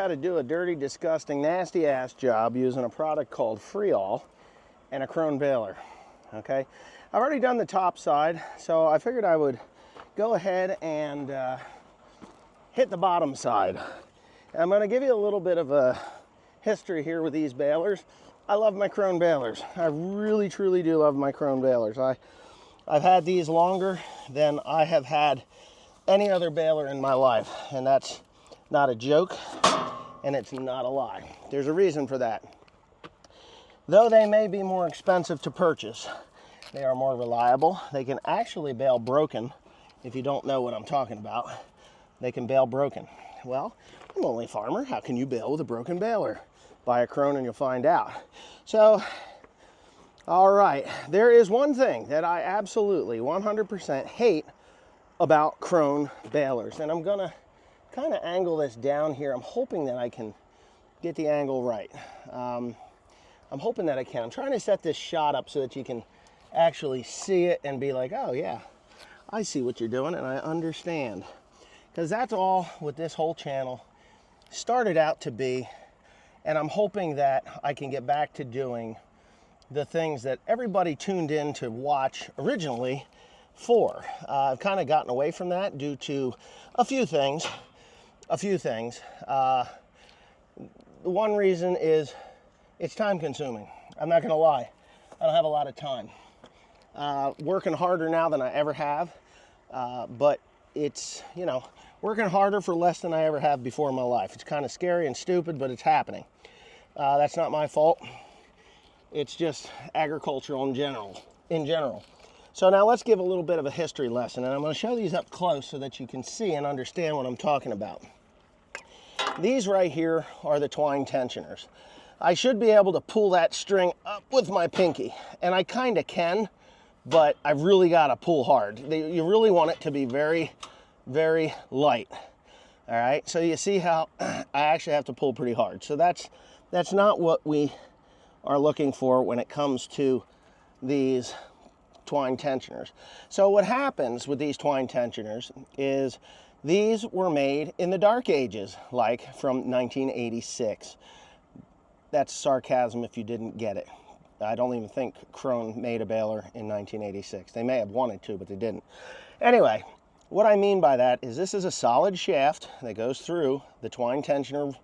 how to do a dirty, disgusting, nasty ass job using a product called Freol and a Krone baler. Okay, I've already done the top side, so I figured I would go ahead and hit the bottom side. And I'm going to give you a little bit of a history here with these balers. I love my Krone balers. I really, truly do love my Krone balers. I've had these longer than I have had any other baler in my life, and that's not a joke, and it's not a lie. There's a reason for that. Though they may be more expensive to purchase, they are more reliable. They can actually bale broken. If you don't know what I'm talking about, they can bale broken. Well, I'm only a farmer. How can you bale with a broken baler? Buy a Krone and you'll find out. So, all right, there is one thing that I absolutely 100% hate about Krone balers, and I'm gonna kind of angle this down here. I'm hoping that I can get the angle right. I'm hoping that I can. I'm trying to set this shot up so that you can actually see it and be like, oh yeah, I see what you're doing and I understand. Because that's all what this whole channel started out to be, and I'm hoping that I can get back to doing the things that everybody tuned in to watch originally for. I've kind of gotten away from that due to a few things. The one reason is it's time consuming. I'm not gonna lie, I don't have a lot of time. Working harder now than I ever have, but it's, you know, working harder for less than I ever have before in my life. It's kind of scary and stupid, but it's happening. That's not my fault. It's just agricultural in general. So now let's give a little bit of a history lesson, and I'm going to show these up close so that you can see and understand what I'm talking about. These right here are the Twine tensioners. I should be able to pull that string up with my pinky, and I kind of can, but I've really got to pull hard. You really want it to be very, very light. All right, so you see how I actually have to pull pretty hard. So that's not what we are looking for when it comes to these Twine tensioners. So what happens with these Twine tensioners is these were made in the dark ages, like from 1986. That's sarcasm if you didn't get it. I don't even think Krone made a baler in 1986. They may have wanted to, but they didn't. Anyway, what I mean by that is this is a solid shaft that goes through the Twine tensioner.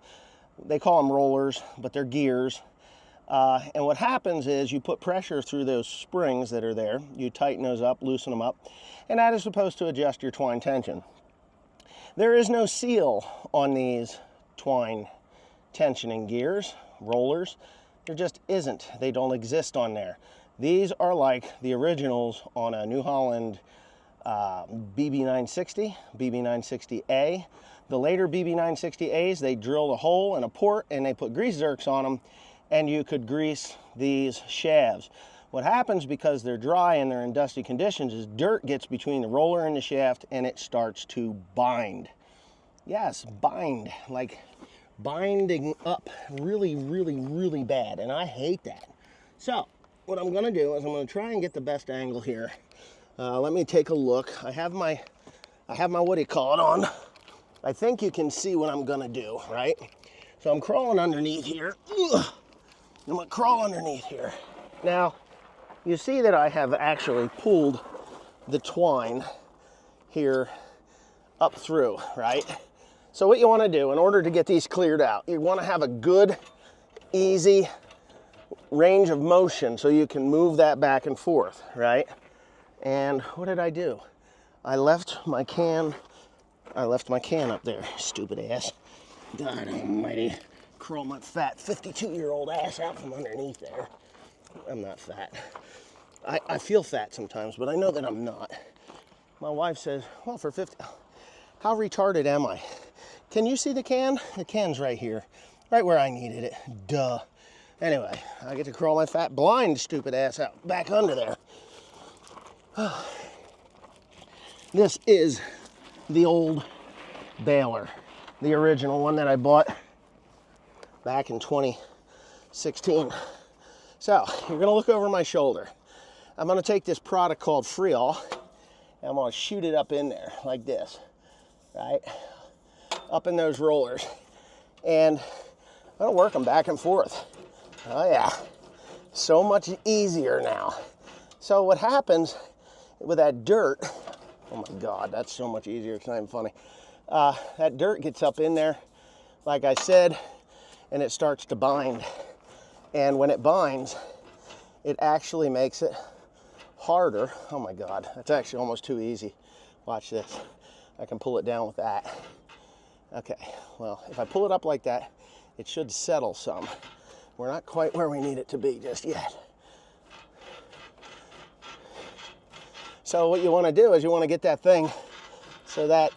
They call them rollers, but they're gears. And what happens is you put pressure through those springs that are there. You tighten those up, loosen them up, and that is supposed to adjust your twine tension. There is no seal on these Twine tensioning gears, rollers. There just isn't. They don't exist on there. These are like the originals on a New Holland BB960, BB960A. The later BB960As, they drilled a hole and a port and they put grease zerks on them, and you could grease these shafts. What happens, because they're dry and they're in dusty conditions, is dirt gets between the roller and the shaft and it starts to bind. Yes, bind, like binding up really, really, really bad, and I hate that. So what I'm gonna do is I'm gonna try and get the best angle here. Let me take a look. I have my what do you call it on. I think you can see what I'm gonna do, right? So I'm crawling underneath here. Ugh. I'm gonna crawl underneath here. Now, you see that I have actually pulled the twine here up through, right? So what you wanna do in order to get these cleared out, you wanna have a good, easy range of motion so you can move that back and forth, right? And what did I do? I left my can up there, stupid ass. God almighty. Crawl my fat 52-year-old ass out from underneath there. I'm not fat. I feel fat sometimes, but I know that I'm not. My wife says, well, for 50, how retarded am I? Can you see the can? The can's right here, right where I needed it. Duh. Anyway, I get to crawl my fat, blind, stupid ass out back under there. This is the old baler, the original one that I bought back in 2016. So you're gonna look over my shoulder. I'm gonna take this product called Freol and I'm gonna shoot it up in there like this, right? Up in those rollers. And I'm gonna work them back and forth. Oh yeah, so much easier now. So what happens with that dirt, oh my God, that's so much easier, it's not even funny. That dirt gets up in there, like I said, and it starts to bind. And when it binds, it actually makes it harder. Oh my God, that's actually almost too easy. Watch this. I can pull it down with that. Okay, well, if I pull it up like that, it should settle some. We're not quite where we need it to be just yet. So what you want to do is you want to get that thing so that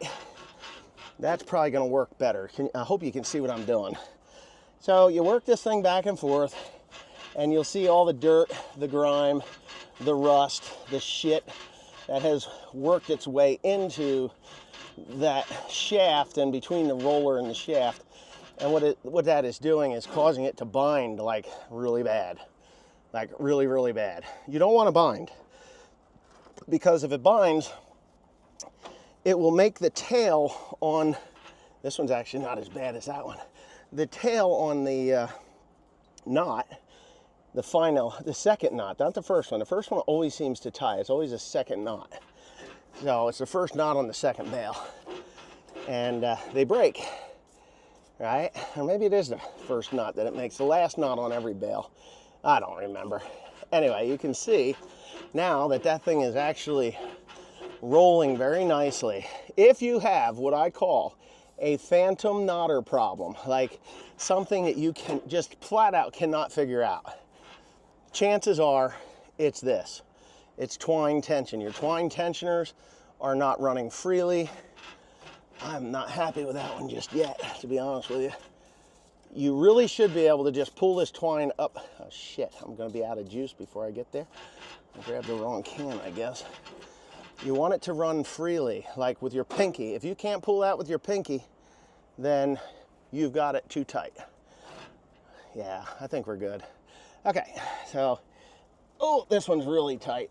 that's probably going to work better. I hope you can see what I'm doing. So you work this thing back and forth, and you'll see all the dirt, the grime, the rust, the shit that has worked its way into that shaft and between the roller and the shaft. And what that is doing is causing it to bind like really bad. Like really, really bad. You don't want to bind, because if it binds, it will make the tail on, this one's actually not as bad as that one. The tail on the knot, the second knot, not the first one. The first one always seems to tie. It's always a second knot. So it's the first knot on the second bale. And they break, right? Or maybe it is the first knot that it makes, the last knot on every bale. I don't remember. Anyway, you can see now that that thing is actually rolling very nicely. If you have what I call a phantom knotter problem, like something that you can just flat out cannot figure out, chances are it's this. It's twine tension. Your twine tensioners are not running freely. I'm not happy with that one just yet, to be honest with you. You really should be able to just pull this twine up. Oh shit, I'm gonna be out of juice before I get there. I grabbed the wrong can, I guess. You want it to run freely, like with your pinky. If you can't pull that with your pinky, then you've got it too tight. Yeah, I think we're good. Okay, so, oh, this one's really tight.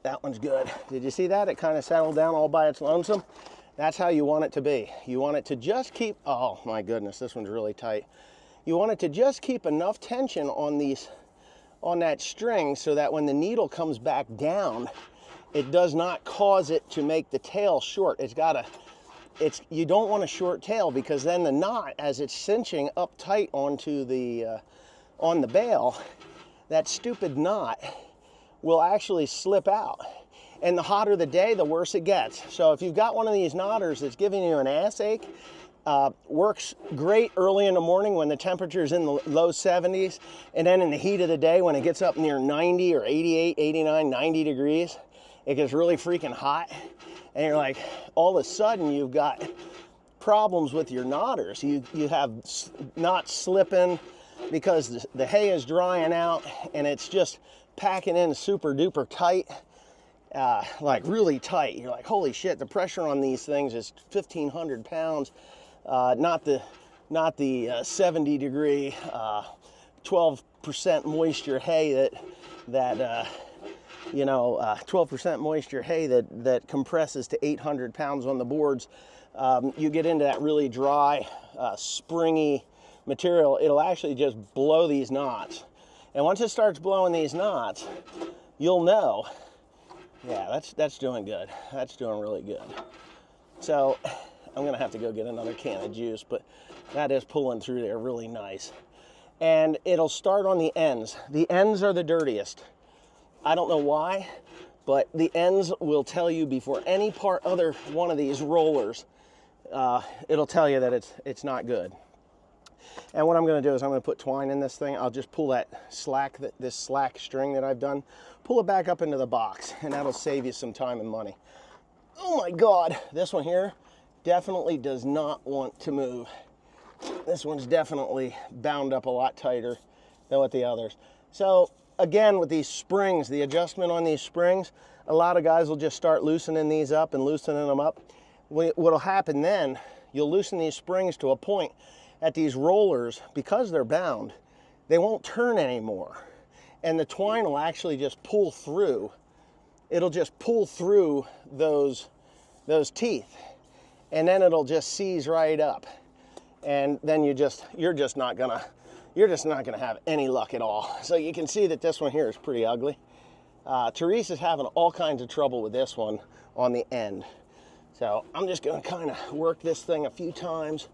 That one's good. Did you see that? It kind of settled down all by its lonesome. That's how you want it to be. You want it to just keep, oh my goodness, this one's really tight. You want it to just keep enough tension on that string so that when the needle comes back down, it does not cause it to make the tail short. You don't want a short tail, because then the knot, as it's cinching up tight onto on the bale, that stupid knot will actually slip out. And the hotter the day, the worse it gets. So if you've got one of these knotters that's giving you an ass ache, works great early in the morning when the temperature's in the low 70s, and then in the heat of the day when it gets up near 90 or 88, 89, 90 degrees, it gets really freaking hot, and you're like, all of a sudden you've got problems with your knotters. You have knots slipping because the hay is drying out and it's just packing in super duper tight, like really tight. You're like, holy shit, the pressure on these things is 1,500 pounds, not the 70 degree, 12% moisture hay that 12% moisture hay that compresses to 800 pounds on the boards. You get into that really dry, springy material, it'll actually just blow these knots. And once it starts blowing these knots, you'll know, yeah, that's doing good. That's doing really good. So I'm gonna have to go get another can of juice, but that is pulling through there really nice. And it'll start on the ends. The ends are the dirtiest. I don't know why, but the ends will tell you before any other one of these rollers, it'll tell you that it's not good. And what I'm going to do is I'm going to put twine in this thing. I'll just pull this slack string that I've done, pull it back up into the box, and that'll save you some time and money. Oh my God, this one here definitely does not want to move. This one's definitely bound up a lot tighter than with the others. So again, with these springs, the adjustment on these springs, a lot of guys will just start loosening these up and loosening them up. What'll happen then, you'll loosen these springs to a point at these rollers, because they're bound, they won't turn anymore. And the twine will actually just pull through. It'll just pull through those teeth. And then it'll just seize right up. and then you're just not gonna have any luck at all. So you can see that this one here is pretty ugly. Teresa's having all kinds of trouble with this one on the end. So I'm just gonna kind of work this thing a few times,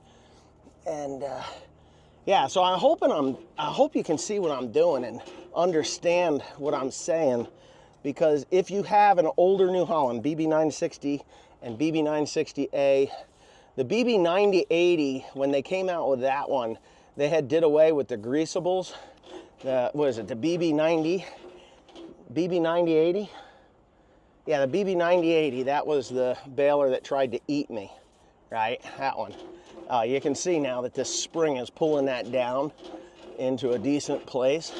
and yeah, so I hope you can see what I'm doing and understand what I'm saying, because if you have an older New Holland, BB960 and BB960A, the BB9080, when they came out with that one, they had did away with the greasables. What is it, the BB90? BB9080? Yeah, the BB9080, that was the baler that tried to eat me, right? That one. You can see now that this spring is pulling that down into a decent place.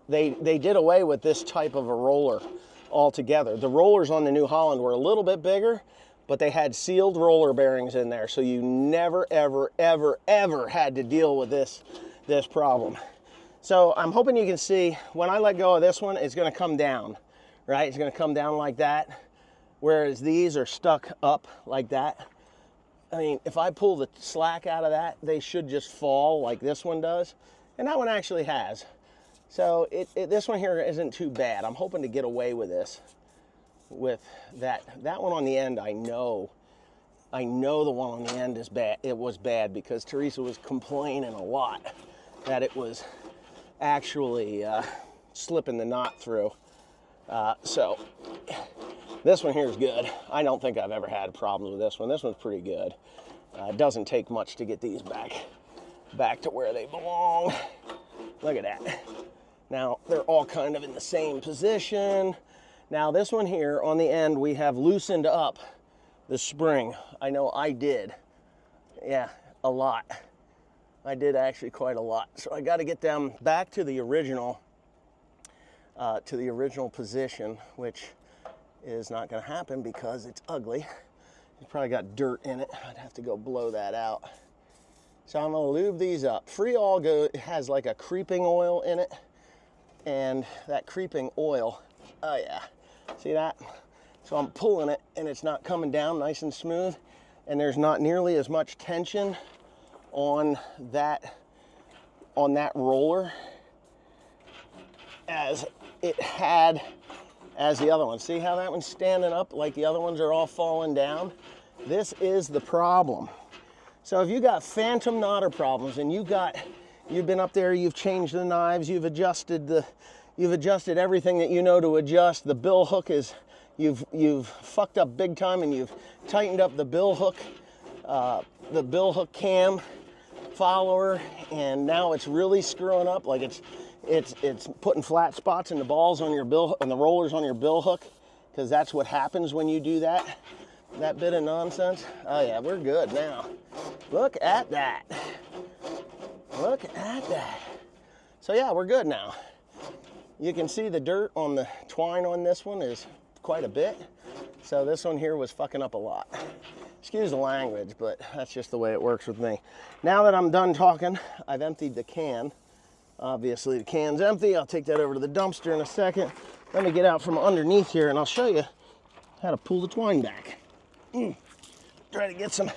They did away with this type of a roller altogether. The rollers on the New Holland were a little bit bigger, but they had sealed roller bearings in there, so you never, ever, ever, ever had to deal with this problem. So I'm hoping you can see, when I let go of this one, it's gonna come down, right? It's gonna come down like that, whereas these are stuck up like that. I mean, if I pull the slack out of that, they should just fall like this one does. And that one actually has. So this one here isn't too bad. I'm hoping to get away with this. With that one on the end, I know the one on the end is bad. It was bad because Teresa was complaining a lot that it was actually slipping the knot through. So this one here is good. I don't think I've ever had problems with this one. This one's pretty good. It doesn't take much to get these back to where they belong. Look at that. Now they're all kind of in the same position. Now this one here on the end, we have loosened up the spring. I know I did. Yeah, a lot. I did actually quite a lot. So I got to get them back to the original position, which is not going to happen because it's ugly. It's probably got dirt in it. I'd have to go blow that out. So I'm going to lube these up. Free All has like a creeping oil in it, and that creeping oil, oh yeah, see that? So I'm pulling it and it's not coming down nice and smooth, and there's not nearly as much tension on that roller as it had as the other one. See how that one's standing up like the other ones are all falling down? This is the problem. So if you got phantom knotter problems and you've been up there, you've changed the knives, you've adjusted everything that you know to adjust. The bill hook is, you've fucked up big time, and you've tightened up the bill hook cam follower, and now it's really screwing up. Like it's putting flat spots in the balls on your bill and the rollers on your bill hook, because that's what happens when you do that bit of nonsense. Oh yeah, we're good now. Look at that. Look at that. So yeah, we're good now. You can see the dirt on the twine on this one is quite a bit. So this one here was fucking up a lot. Excuse the language, but that's just the way it works with me. Now that I'm done talking, I've emptied the can. Obviously the can's empty. I'll take that over to the dumpster in a second. Let me get out from underneath here and I'll show you how to pull the twine back. Try to get some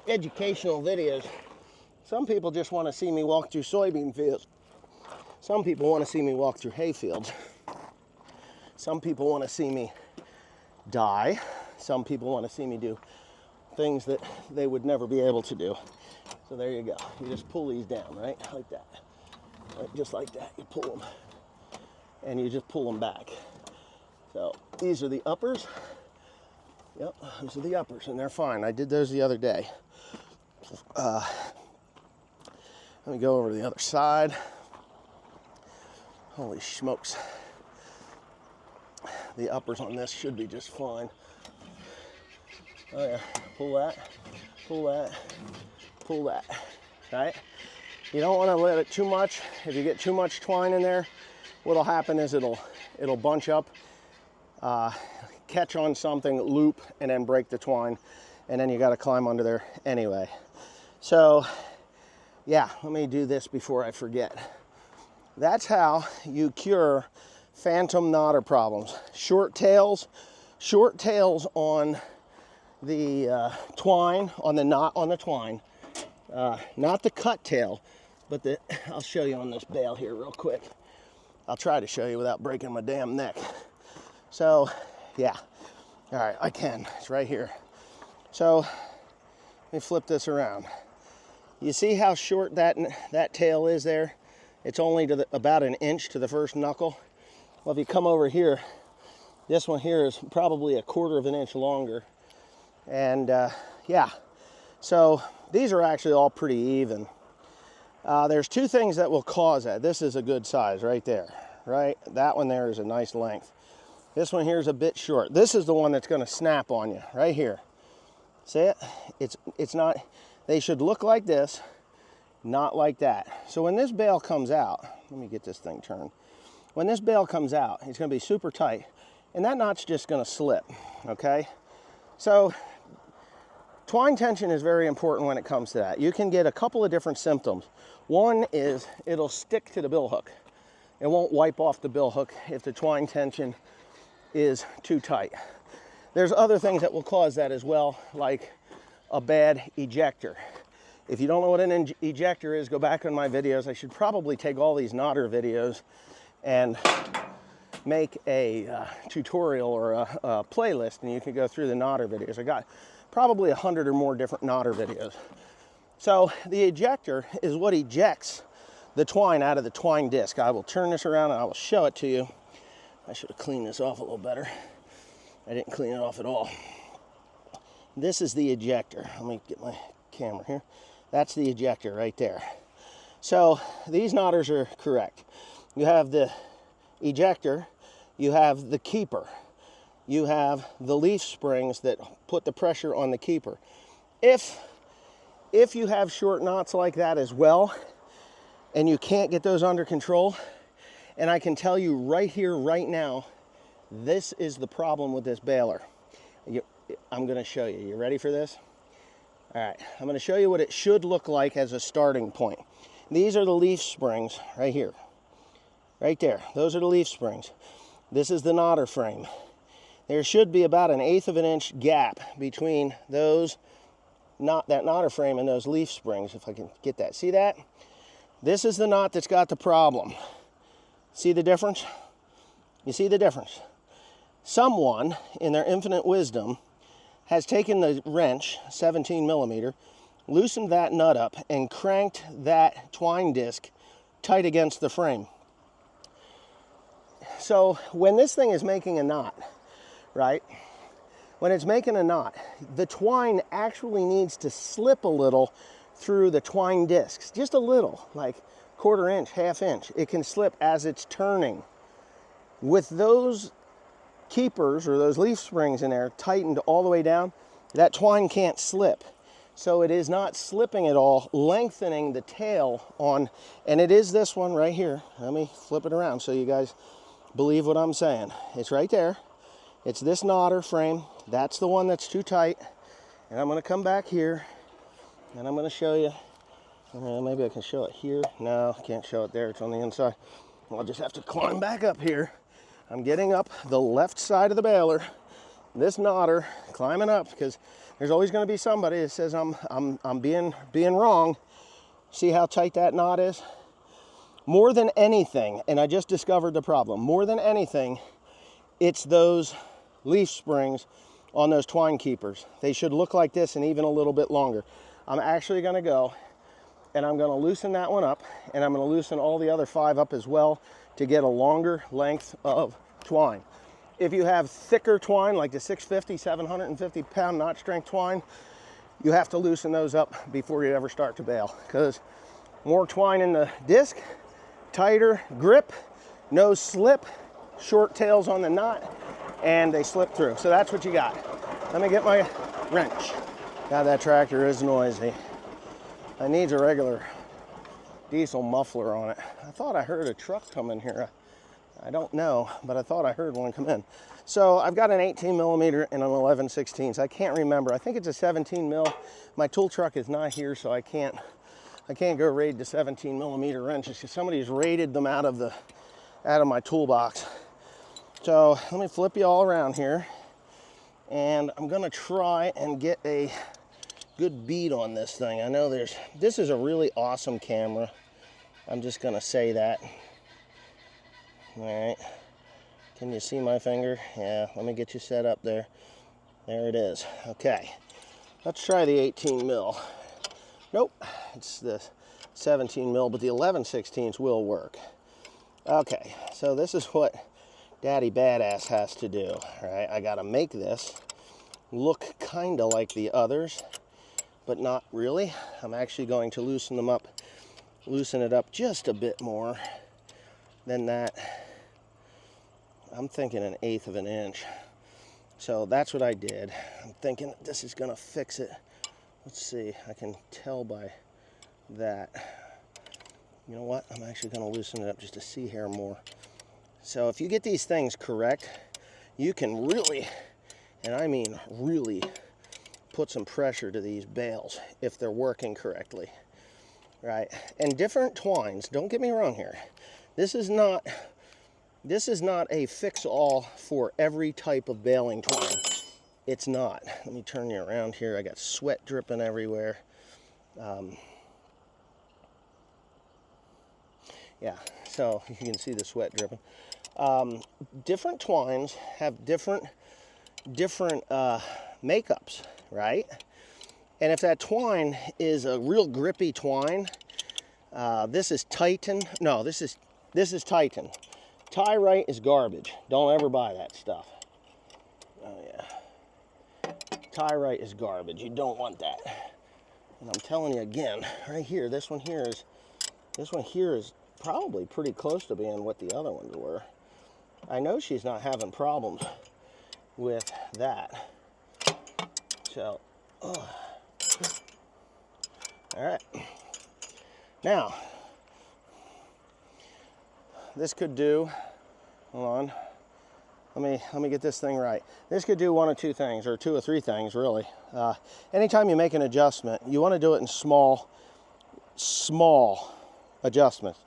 educational videos. Some people just want to see me walk through soybean fields. Some people want to see me walk through hay fields. Some people want to see me die. Some people want to see me do things that they would never be able to do. So there you go. You just pull these down, right? Like that. Right, just like that. You pull them. And you just pull them back. So these are the uppers. Yep, those are the uppers, and they're fine. I did those the other day. Let me go over to the other side. Holy smokes. The uppers on this should be just fine. Oh yeah, pull that, pull that, pull that, right? You don't want to let it too much. If you get too much twine in there, what'll happen is it'll bunch up, catch on something, loop, and then break the twine, and then you got to climb under there anyway. So yeah, let me do this before I forget. That's how you cure phantom knotter problems. Short tails on the twine, on the knot on the twine, Not the cut tail, but I'll show you on this bale here real quick. I'll try to show you without breaking my damn neck. So, yeah. All right, I can. It's right here. So, let me flip this around. You see how short that tail is there? It's only to about an inch to the first knuckle. Well, if you come over here, this one here is probably 1/4 of an inch longer. And yeah, so these are actually all pretty even. There's two things that will cause that. This is a good size right there, right? That one there is a nice length. This one here is a bit short. This is the one that's going to snap on you right here. See it? It's not, they should look like this, not like that. So when this bale comes out, let me get this thing turned. When this bale comes out, it's going to be super tight, and that knot's just going to slip, okay? So twine tension is very important when it comes to that. You can get a couple of different symptoms. One is it'll stick to the bill hook. It won't wipe off the bill hook if the twine tension is too tight. There's other things that will cause that as well, like a bad ejector. If you don't know what an ejector is, go back on my videos. I should probably take all these knotter videos and make a tutorial or a playlist, and you can go through the knotter videos. I got probably 100 or more different knotter videos. So the ejector is what ejects the twine out of the twine disc. I will turn this around and I will show it to you. I should have cleaned this off a little better. I didn't clean it off at all. This is the ejector. Let me get my camera here. That's the ejector right there. So these knotters are correct. You have the ejector, you have the keeper, you have the leaf springs that put the pressure on the keeper. If you have short knots like that as well, and you can't get those under control, and I can tell you right here, right now, this is the problem with this baler. I'm going to show you. You ready for this? All right. I'm going to show you what it should look like as a starting point. These are the leaf springs right here. Right there. Those are the leaf springs. This is the knotter frame. There should be about 1/8 of an inch gap between those, that knotter frame and those leaf springs, if I can get that. See that? This is the knot that's got the problem. See the difference? You see the difference? Someone, in their infinite wisdom, has taken the wrench, 17 millimeter, loosened that nut up, and cranked that twine disc tight against the frame. So when this thing is making a knot, right? When it's making a knot, the twine actually needs to slip a little through the twine discs, just a little, like 1/4 inch, 1/2 inch. It can slip as it's turning. With those keepers or those leaf springs in there tightened all the way down, that twine can't slip. So it is not slipping at all, lengthening the tail on, and it is this one right here. Let me flip it around so you guys believe what I'm saying. It's right there. It's this knotter frame. That's the one that's too tight. And I'm going to come back here and I'm going to show you. Maybe I can show it here. No, I can't show it there. It's on the inside. I'll just have to climb back up here. I'm getting up the left side of the baler, this knotter, climbing up, because there's always going to be somebody that says I'm being wrong. See how tight that knot is? More than anything, and I just discovered the problem, more than anything, it's those leaf springs on those twine keepers. They should look like this and even a little bit longer. I'm actually going to go and I'm going to loosen that one up, and I'm going to loosen all the other 5 up as well to get a longer length of twine. If you have thicker twine, like the 650, 750 pound knot strength twine, you have to loosen those up before you ever start to bale, because more twine in the disc, tighter grip, no slip, short tails on the knot, and they slip through. So that's what you got. Let me get my wrench. God, that tractor is noisy. It needs a regular diesel muffler on it. I thought I heard a truck come in here. I don't know, but I thought I heard one come in. So I've got an 18 millimeter and an 11/16. I can't remember. I think it's a 17 mil. My tool truck is not here, so I can't go raid the 17 millimeter wrenches because somebody's raided them out of my toolbox. So let me flip you all around here, and I'm gonna try and get a good bead on this thing. I know this is a really awesome camera. I'm just gonna say that. All right, can you see my finger? Yeah, let me get you set up there. There it is. Okay, let's try the 18 mil. Nope, it's the 17 mil, but the 11/16 will work. Okay, so this is what Daddy Badass has to do, right? I gotta make this look kind of like the others, but not really. I'm actually going to loosen it up just a bit more than that. I'm thinking 1/8 of an inch. So that's what I did. I'm thinking this is gonna fix it. Let's see, I can tell by that. You know what? I'm actually gonna loosen it up just to see here more. So if you get these things correct, you can really, and I mean really, put some pressure to these bales if they're working correctly, right? And different twines, don't get me wrong here. This is not a fix-all for every type of baling twine. It's not. Let me turn you around here. I got sweat dripping everywhere. Yeah, so you can see the sweat dripping. Different twines have different makeups, right? And if that twine is a real grippy twine, this is Titan. No, this is Titan. Tyrite is garbage. Don't ever buy that stuff. Oh yeah, Tyrite is garbage. You don't want that. And I'm telling you again, right here, this one here is probably pretty close to being what the other ones were. I know she's not having problems with that. So, all right. Now, this could do, hold on, let me get this thing right. This could do one of two things, or two or three things, really. Anytime you make an adjustment, you want to do it in small adjustments.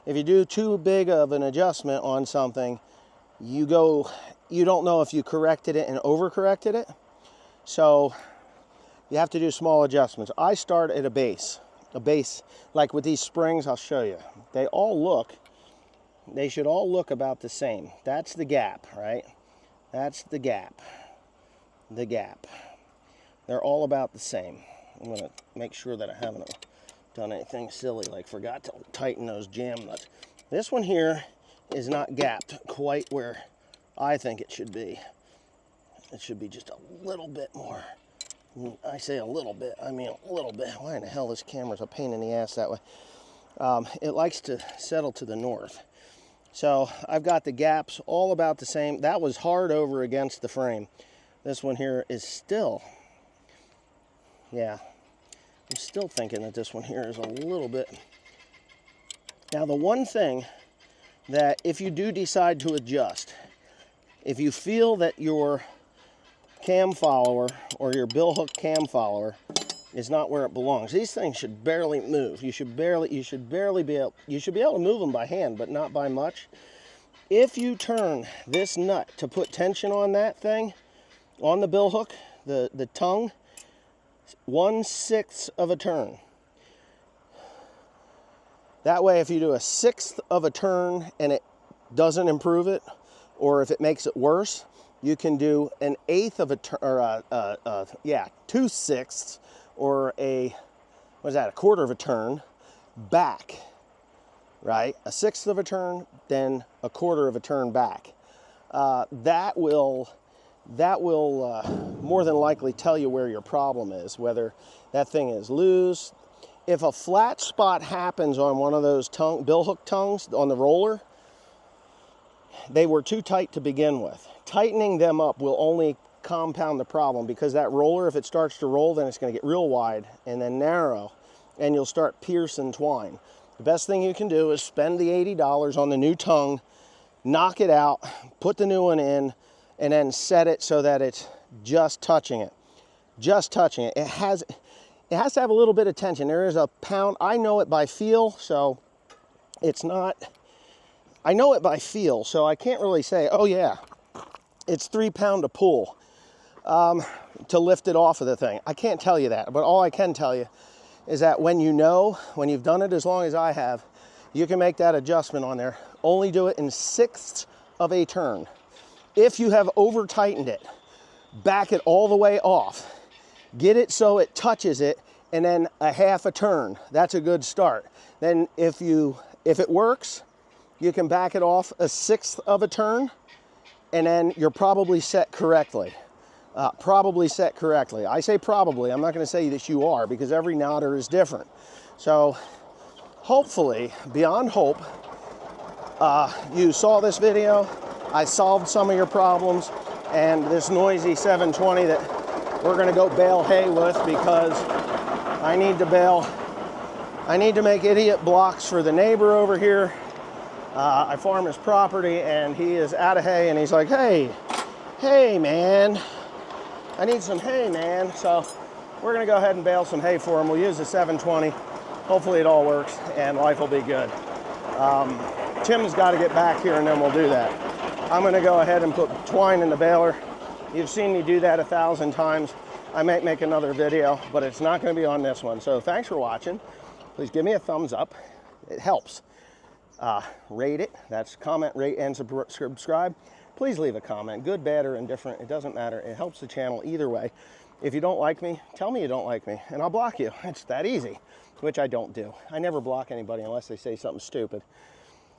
If you do too big of an adjustment on something, you don't know if you corrected it and overcorrected it. So you have to do small adjustments. I start at a base, like with these springs, I'll show you. They should all look about the same. That's the gap, right? That's the gap. The gap. They're all about the same. I'm gonna make sure that I haven't done anything silly, like forgot to tighten those jam nuts. This one here is not gapped quite where I think it should be. It should be just a little bit more. I say a little bit, I mean a little bit. Why in the hell this camera's a pain in the ass that way? It likes to settle to the north. So I've got the gaps all about the same. That was hard over against the frame. This one here is still, yeah, I'm still thinking that this one here is a little bit. Now the one thing that if you do decide to adjust, if you feel that your cam follower or your bill hook cam follower is not where it belongs, these things should barely move. You should be able to move them by hand, but not by much. If you turn this nut to put tension on that thing, on the bill hook, the tongue, 1/6 of a turn. That way, if you do 1/6 of a turn and it doesn't improve it, or if it makes it worse, you can do 1/8 of a turn, or 2/6, or a 1/4 of a turn back, right? 1/6 of a turn, then 1/4 of a turn back. That will more than likely tell you where your problem is, whether that thing is loose. If a flat spot happens on one of those bill hook tongues on the roller, they were too tight to begin with. Tightening them up will only compound the problem, because that roller, if it starts to roll, then it's going to get real wide and then narrow, and you'll start piercing twine. The best thing you can do is spend the $80 on the new tongue, knock it out, put the new one in, and then set it so that it's just touching it. Just touching it. It has to have a little bit of tension. There is a pound. I know it by feel, so it's not. I know it by feel, so I can't really say, oh yeah, it's 3 pound to pull. to lift it off of the thing. I can't tell you that, but all I can tell you is that when you've done it as long as I have, you can make that adjustment on there. Only do it in 1/6 of a turn. If you have over tightened it, back it all the way off. Get it so it touches it, and then a 1/2 a turn. That's a good start. Then if it works, you can back it off a 1/6 of a turn, and then you're probably set correctly. Probably set correctly. I say probably. I'm not going to say that you are, because every knodder is different. So hopefully, beyond hope, you saw this video. I solved some of your problems, and this noisy 720 that we're going to go bale hay with, because I need to bale. I need to make idiot blocks for the neighbor over here. I farm his property, and he is out of hay, and he's like, hey man, I need some hay, man. So we're gonna go ahead and bale some hay for him. We'll use the 720. Hopefully it all works and life will be good. Tim's got to get back here, and then we'll do that. I'm gonna go ahead and put twine in the baler. You've seen me do that 1,000 times. I might make another video, but it's not gonna be on this one. So thanks for watching. Please give me a thumbs up. It helps. Rate it. That's comment, rate, and subscribe. Please leave a comment, good, bad, or indifferent. It doesn't matter. It helps the channel either way. If you don't like me, tell me you don't like me, and I'll block you. It's that easy, which I don't do. I never block anybody unless they say something stupid.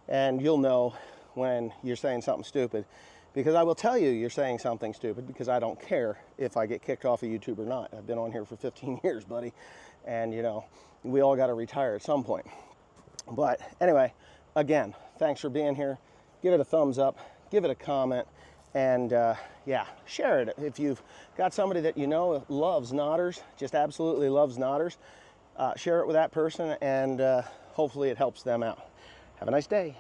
And you'll know when you're saying something stupid, because I will tell you you're saying something stupid, because I don't care if I get kicked off of YouTube or not. I've been on here for 15 years, buddy. And, you know, we all got to retire at some point. But anyway, again, thanks for being here. Give it a thumbs up. Give it a comment, and yeah, share it. If you've got somebody that you know loves knotters, just absolutely loves knotters, share it with that person, and hopefully it helps them out. Have a nice day.